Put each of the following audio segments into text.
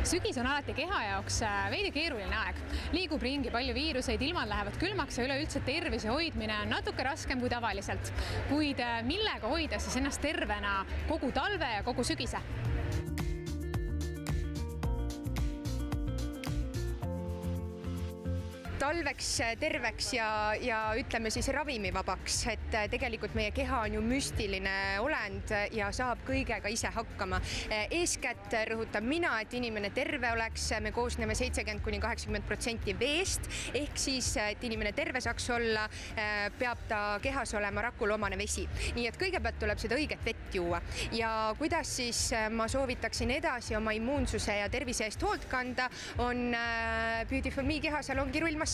Sügis on alati keha jaoks veidi keeruline aeg. Liigub ringi palju viiruseid, ilmad lähevad külmaks ja üleüldse tervise hoidmine on natuke raskem kui tavaliselt. Kuid millega hoida siis ennast tervena kogu talve ja kogu sügise? Talveks terveks ja ütleme siis ravimivabaks, et tegelikult meie keha on ju müstiline olend ja saab kõigega ise hakkama. Eeskätt rõhutab mina, et inimene terve oleks, me koosneme 70–80% veest, ehk siis, et inimene terve saaks olla, peab ta kehas olema rakule omane vesi. Nii et kõigepealt tuleb seda õiget vett juua. Ja kuidas siis ma soovitaksin edasi oma immuunsuse ja tervise eest hoolt kanda, on Beautiful Me kehasalongi rullmassaaž.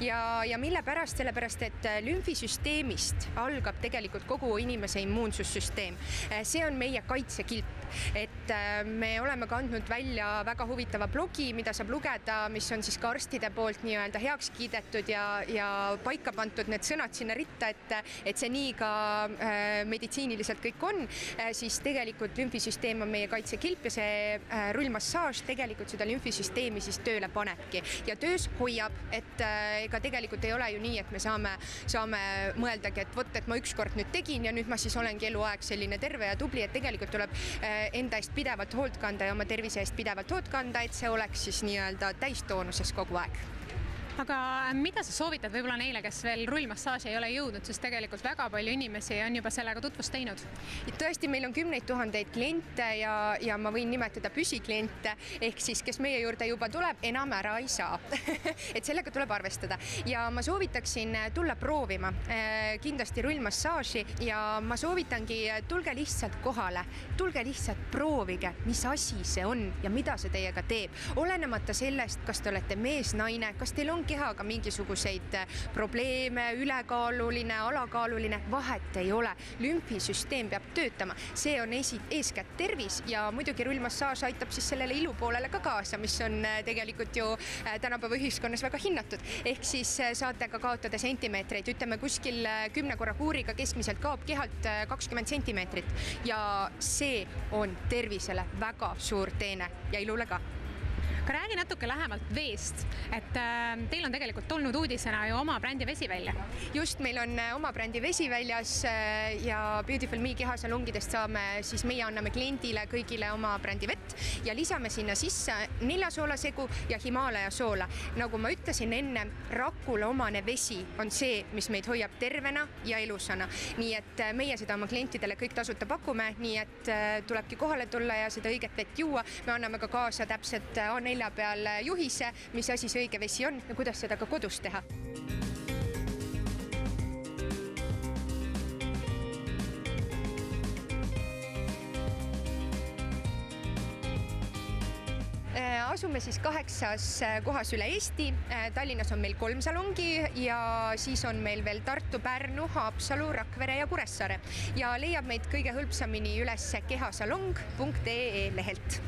Ja mille pärast? Sellepärast, et lümfisüsteemist algab tegelikult kogu inimese immuunsussüsteem. See on meie kaitsekilp. Et me oleme kandnud välja väga huvitava blogi, mida saab lugeda, mis on siis ka arstide poolt nii-öelda heaks kiidetud ja paika pandud need sõnad sinna ritta, et see nii ka meditsiiniliselt kõik on, siis tegelikult lümfisüsteem on meie kaitsekilp ja see rullmassaaž tegelikult seda lümfisüsteemi siis tööle panebki ja töös hoiab, et ega tegelikult ei ole ju nii, et me saame mõeldagi, et ma ükskord nüüd tegin ja nüüd ma siis olengi eluaeg selline terve ja tubli, et tegelikult tuleb enda eest pidevalt hoolt kanda ja oma tervise eest pidevalt hoolt kanda, et see oleks siis nii-öelda täistoonuses kogu aeg. Aga mida sa soovitad võib-olla neile, kes veel rullmassaaži ei ole jõudnud, sest tegelikult väga palju inimesi on juba sellega tutvust teinud? Tõesti, meil on 10 000 kliente ja ma võin nimetada püsikliente, ehk siis, kes meie juurde juba tuleb, enam ära ei saa. Et sellega tuleb arvestada. Ja ma soovitaksin tulla proovima kindlasti rullmassaaži ja ma soovitangi, tulge lihtsalt kohale, tulge lihtsalt proovige, mis asi see on ja mida see teiega teeb. Olenemata sellest, kas te olete mees, naine, kas teil on kehaga mingisuguseid probleeme, ülekaaluline, alakaaluline, vahet ei ole. Lümfisüsteem peab töötama. See on eeskätt tervis ja muidugi rullmassaaž aitab siis sellele ilupoolele ka kaasa, mis on tegelikult ju tänapäeva ühiskonnas väga hinnatud. Ehk siis saate ka kaotada sentimeetreid. Ütleme kuskil 10 korra kuuriga keskmiselt kaob kehalt 20 sentimeetrit ja see on tervisele väga suur teene ja ilule ka. Aga räägi natuke lähemalt veest, et teil on tegelikult tulnud uudisena ju oma brändi vesi välja. Just, meil on oma brändi vesi väljas ja Beautiful Me kehasalongidest siis meie anname kliendile kõigile oma brändi vett ja lisame sinna sisse 4 soolasegu ja Himaalaja soola. Nagu ma ütlesin enne, rakule omane vesi on see, mis meid hoiab tervena ja elusana. Nii et meie seda oma klientidele kõik tasuta pakume, nii et tulebki kohale tulla ja seda õiget vett juua. Me anname ka kaasa täpselt A4 peal juhise, mis asi see õige vesi on ja kuidas seda ka kodus teha. Asume siis 8 kohas üle Eesti. Tallinnas on meil 3 salongi ja siis on meil veel Tartu, Pärnu, Haapsalu, Rakvere ja Kuressaare. Ja leiab meid kõige hõlpsamini üles kehasalong.ee lehelt.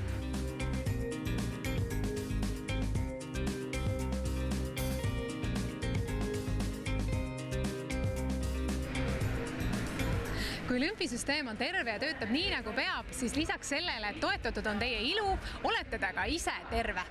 Kui lümfisüsteem on terve ja töötab nii nagu peab, siis lisaks sellele, et toetatud on teie ilu, olete te ka ise terve.